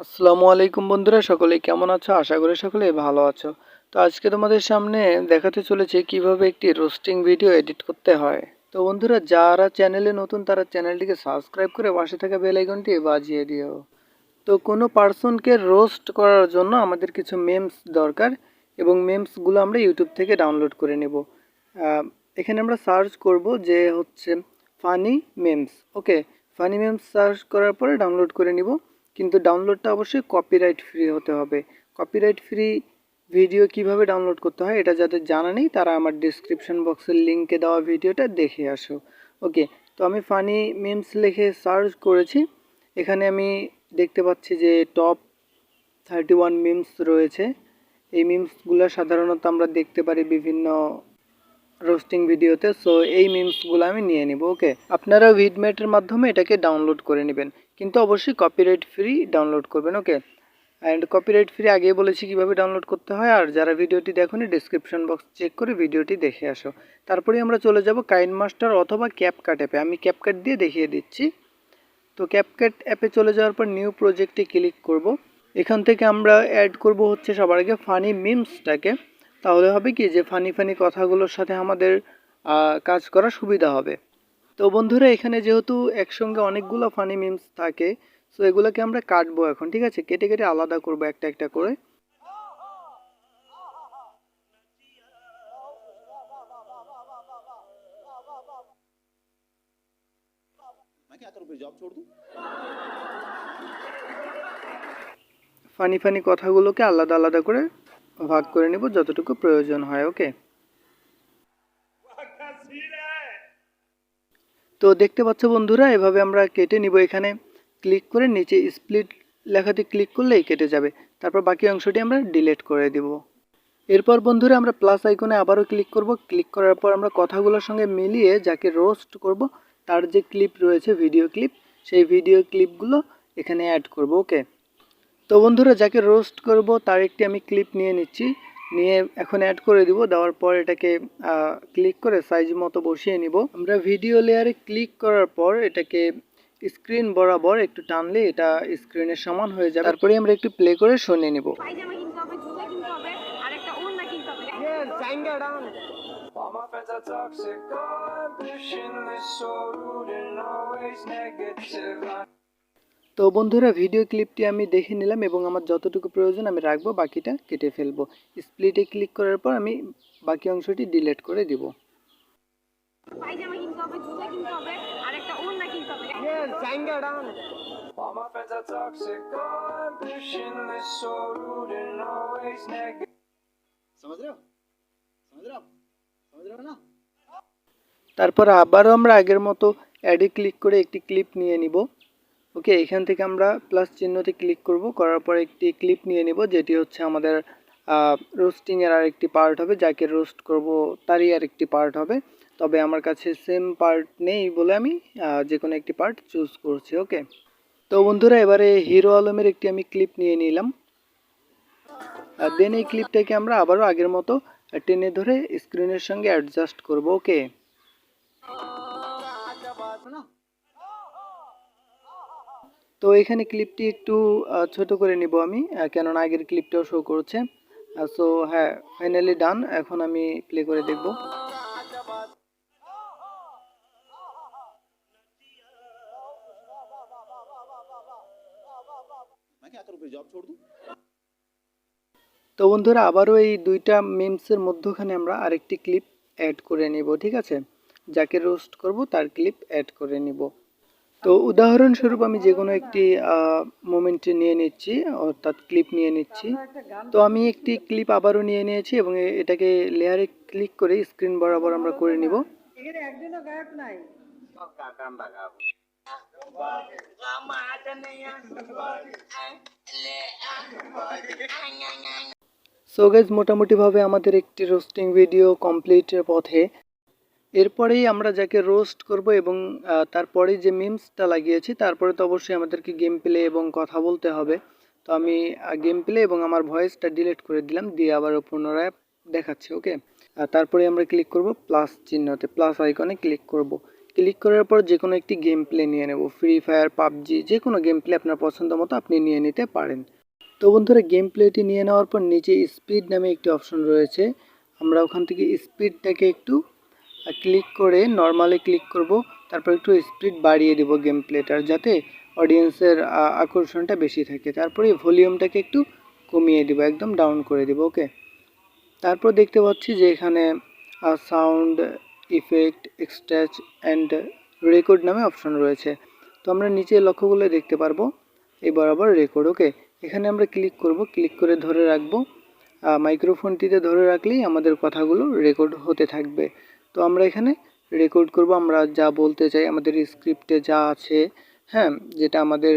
আসসালামু আলাইকুম বন্ধুরা, সকলে কেমন আছো? আশা করি সকলে ভালো আছো। তো আজকে তোমাদের সামনে দেখাতে চলেছে কিভাবে একটি রোস্টিং ভিডিও এডিট করতে হয়। তো বন্ধুরা, যারা চ্যানেলে নতুন তারা চ্যানেলটিকে সাবস্ক্রাইব করে পাশে থাকা বেল আইকনটি বাজিয়ে দিও। তো কোনো পার্সনকে রোস্ট করার জন্য আমাদের কিছু মেমস দরকার এবং মেমসগুলো আমরা ইউটিউব থেকে ডাউনলোড করে নেব। এখানে আমরা সার্চ করব যে হচ্ছে ফানি মেমস। ওকে, ফানি মেমস সার্চ করার পরে ডাউনলোড করে নিব, কিন্তু ডাউনলোডটা অবশ্যই কপিরাইট ফ্রি হতে হবে। কপিরাইট ফ্রি ভিডিও কিভাবে ডাউনলোড করতে হয় এটা যাদের জানা নেই তারা আমার ডিসক্রিপশন বক্সের লিঙ্কে দেওয়া ভিডিওটা দেখে আসো। ওকে, তো আমি ফানি মেমস লিখে সার্চ করেছি। এখানে আমি দেখতে পাচ্ছি যে টপ 31 মিমস রয়েছে। এই মিমসগুলো সাধারণত আমরা দেখতে পারি বিভিন্ন রোস্টিং ভিডিওতে। সো এই মিমসগুলো আমি নিয়ে নিব। ওকে, আপনারা উইডমেটের মাধ্যমে এটাকে ডাউনলোড করে নেবেন, কিন্তু অবশ্যই কপিরাইট ফ্রি ডাউনলোড করবেন। ওকে, অ্যান্ড কপিরাইট ফ্রি আগেই বলেছি কিভাবে ডাউনলোড করতে হয়। আর যারা ভিডিওটি দেখোনি ডিসক্রিপশন বক্স চেক করে ভিডিওটি দেখে আসো। তারপরে আমরা চলে যাব কাইনমাস্টার অথবা ক্যাপকাট অ্যাপে। আমি ক্যাপকাট দিয়ে দেখিয়ে দিচ্ছি। তো ক্যাপকাট অ্যাপে চলে যাওয়ার পর নিউ প্রজেক্টে ক্লিক করব। এখান থেকে আমরা অ্যাড করব হচ্ছে সবার আগে ফানি মিমসটাকে। তাহলে হবে কি যে ফানি ফানি কথাগুলোর সাথে আমাদের কাজ করা সুবিধা হবে। তো বন্ধুরা, এখানে যেহেতু একসঙ্গে অনেকগুলো ফানি মিমস থাকে, সো এগুলোকে আমরা কাটবো এখন। ঠিক আছে, কেটে কেটে আলাদা করব একটা একটা করে। ফানি ফানি কথাগুলোকে আলাদা আলাদা করে ভাগ করে নেব যতটুকু প্রয়োজন হয়। ওকে, তো দেখতে পাচ্ছ বন্ধুরা, এভাবে আমরা কেটে নিব। এখানে ক্লিক করে নিচে স্প্লিট লেখাটি ক্লিক করলেই কেটে যাবে। তারপর বাকি অংশটি আমরা ডিলিট করে দিব। এরপর বন্ধুরা আমরা প্লাস আইকনে আবারও ক্লিক করব। ক্লিক করার পর আমরা কথাগুলোর সঙ্গে মিলিয়ে যাকে রোস্ট করব তার যে ক্লিপ রয়েছে, ভিডিও ক্লিপ, সেই ভিডিও ক্লিপগুলো এখানে অ্যাড করব। ওকে, তো বন্ধুরা, যাকে রোস্ট করব তার একটি আমি ক্লিপ নিয়ে নিচ্ছি, নিয়ে এখন অ্যাড করে দিব। দেওয়ার পর এটাকে ক্লিক করে সাইজ মতো বসিয়ে নিব। আমরা ভিডিও লেয়ারে ক্লিক করার পর এটাকে স্ক্রিন বরাবর একটু টানলে এটা স্ক্রিনের সমান হয়ে যাবে। তারপরে আমরা একটু প্লে করে শুনে নিব। All my friends are toxic, all ambitionless, so rude and always negative. তো বন্ধুরা, ভিডিও ক্লিপটি আমি দেখে নিলাম এবং আমার যতটুকু প্রয়োজন আমি রাখবো, বাকিটা কেটে ফেলবো। স্প্লিটে ক্লিক করার পর আমি বাকি অংশটি ডিলিট করে দিব। তারপর আবারও আমরা আগের মতো অ্যাডে ক্লিক করে একটি ক্লিপ নিয়ে নিব। ওকে, এখান থেকে আমরা প্লাস চিহ্নতে ক্লিক করব, করার পর একটি ক্লিপ নিয়ে নিব যেটি হচ্ছে আমাদের রোস্টিংয়ের আরেকটি পার্ট হবে। যাকে রোস্ট করব তারই আরেকটি পার্ট হবে। তবে আমার কাছে সেম পার্ট নেই বলে আমি যে কোনো একটি পার্ট চুজ করছি। ওকে, তো বন্ধুরা, এবারে হিরো আলমের একটি আমি ক্লিপ নিয়ে নিলাম। দেন এই ক্লিপটাকে আমরা আবারও আগের মতো টেনে ধরে স্ক্রিনের সঙ্গে অ্যাডজাস্ট করব। ওকে, তো এখানে ক্লিপটি একটু ছোট করে নিব আমি, কেননা আগের ক্লিপটাও শো করছে। সো হ্যাঁ, ফাইনালি ডান। এখন আমি প্লে করে দেখব। তো বন্ধুরা, আবারও এই দুইটা মিমসের মধ্যখানে আমরা আরেকটি ক্লিপ অ্যাড করে নিব। ঠিক আছে, যাকে রোস্ট করব তার ক্লিপ অ্যাড করে নিব। তো উদাহরণস্বরূপ আমি যে কোনো একটি মোমেন্ট নিয়ে নিচ্ছি, অর্থাৎ ক্লিপ নিয়ে নিচ্ছি। তো আমি একটি ক্লিপ আবারও নিয়ে নিয়েছি এবং এটাকে লেয়ারে ক্লিক করে স্ক্রিন বরাবর আমরা করে নিব। সো গাইজ, মোটামুটিভাবে আমাদের একটি রোস্টিং ভিডিও কমপ্লিটের পথে। এরপরেই আমরা যাকে রোস্ট করব এবং তারপরে যে মিমসটা লাগিয়েছি তারপরে তো অবশ্যই আমাদেরকে গেম প্লে এবং কথা বলতে হবে। তো আমি গেম প্লে এবং আমার ভয়েসটা ডিলিট করে দিলাম, দিয়ে আবার পুনরায় দেখাচ্ছি। ওকে, তারপরে আমরা ক্লিক করব প্লাস চিহ্নতে, প্লাস আইকনে ক্লিক করব। ক্লিক করার পর যে কোনো একটি গেম প্লে নিয়ে নেব, ফ্রি ফায়ার, পাবজি, যে কোনো গেম প্লে আপনার পছন্দ মতো আপনি নিয়ে নিতে পারেন। তো বন্ধুরা গেম প্লেটি নিয়ে নেওয়ার পর নিচে স্পিড নামে একটি অপশন রয়েছে, আমরা ওখান থেকে স্পিডটাকে একটু ক্লিক করে নর্মালে ক্লিক করব, তারপর একটু স্পিড বাড়িয়ে দেব গেম প্লেটার, যাতে অডিয়েন্সের আকর্ষণটা বেশি থাকে। তারপরে ভলিউমটাকে একটু কমিয়ে দিব, একদম ডাউন করে দিব। ওকে, তারপর দেখতে পাচ্ছি যে এখানে সাউন্ড ইফেক্ট, এক্সট্রাচ অ্যান্ড রেকর্ড নামে অপশন রয়েছে। তো আমরা নিচে লক্ষ্য করলে দেখতে পারবো এই বরাবর রেকর্ড। ওকে, এখানে আমরা ক্লিক করব, ক্লিক করে ধরে রাখবো, মাইক্রোফোনটিতে ধরে রাখলেই আমাদের কথাগুলো রেকর্ড হতে থাকবে। তো আমরা এখানে রেকর্ড করব, আমরা যা বলতে চাই আমাদের স্ক্রিপ্টে যা আছে, হ্যাঁ, যেটা আমাদের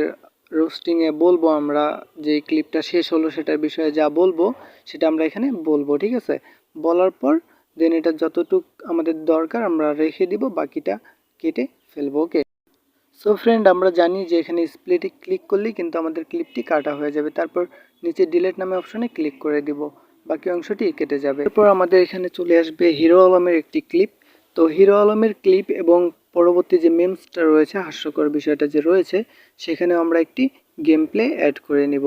রোস্টিংয়ে বলবো, আমরা যে ক্লিপটা শেষ হলো সেটার বিষয়ে যা বলবো সেটা আমরা এখানে বলবো। ঠিক আছে, বলার পর দেন এটা যতটুক আমাদের দরকার আমরা রেখে দিব, বাকিটা কেটে ফেলবো। ওকে, সো ফ্রেন্ড, আমরা জানি যে এখানে স্প্লিটে ক্লিক করলেই কিন্তু আমাদের ক্লিপটি কাটা হয়ে যাবে। তারপর নিচে ডিলিট নামে অপশনে ক্লিক করে দিব, বাকি অংশটি কেটে যাবে। এরপর আমাদের এখানে চলে আসবে হিরো আলমের একটি ক্লিপ। তো হিরো আলমের ক্লিপ এবং পরবর্তী যে মেমসটা রয়েছে, হাস্যকর বিষয়টা যে রয়েছে, সেখানে আমরা একটি গেম প্লে অ্যাড করে নিব।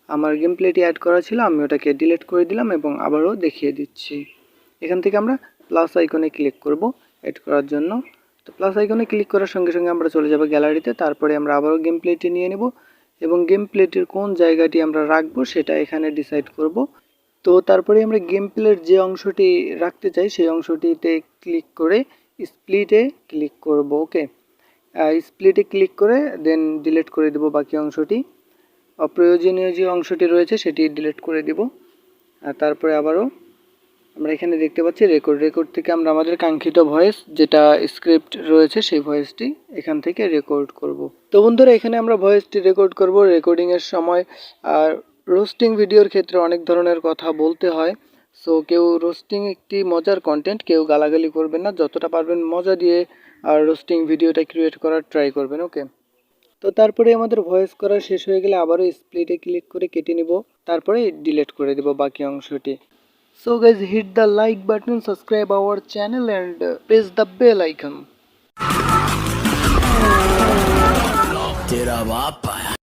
আমার গেম প্লেটি অ্যাড করা ছিল, আমি ওটাকে ডিলিট করে দিলাম এবং আবারও দেখিয়ে দিচ্ছি। এখান থেকে আমরা প্লাস আইকনে ক্লিক করব অ্যাড করার জন্য। তো প্লাস আইকনে ক্লিক করার সঙ্গে সঙ্গে আমরা চলে যাব গ্যালারিতে, তারপরে আমরা আবারও গেম প্লেটি নিয়ে নেব এবং গেম প্লেটির কোন জায়গাটি আমরা রাখবো সেটা এখানে ডিসাইড করব। তো তারপরে আমরা গেম প্লের যে অংশটি রাখতে চাই সেই অংশটিতে ক্লিক করে স্প্লিটে ক্লিক করব। ওকে, স্প্লিটে ক্লিক করে দেন ডিলিট করে দেব বাকি অংশটি, অপ্রয়োজনীয় যে অংশটি রয়েছে সেটি ডিলিট করে দিব। আর তারপরে আবারও আমরা এখানে দেখতে পাচ্ছি রেকর্ড থেকে আমরা আমাদের কাঙ্ক্ষিত ভয়েস যেটা স্ক্রিপ্ট রয়েছে সেই ভয়েসটি এখান থেকে রেকর্ড করব। তো বন্ধুরা এখানে আমরা ভয়েসটি রেকর্ড করব। রেকর্ডিংয়ের সময় আর রোস্টিং ভিডিওর ক্ষেত্রে অনেক ধরনের কথা বলতে হয়। সো কেউ রোস্টিং একটি মজার কন্টেন্ট, কেউ গালাগালি করবেন না, যতটা পারবেন মজা দিয়ে আর রোস্টিং ভিডিওটা ক্রিয়েট করার ট্রাই করবেন। ওকে, তো তারপরে আমাদের ভয়েস করা শেষ হয়ে গেলে আবারও স্প্লিটে ক্লিক করে কেটে নিব, তারপরে ডিলিট করে দেব বাকি অংশটি। So guys, hit the like button, subscribe our channel and press the bell icon. तेरा बाप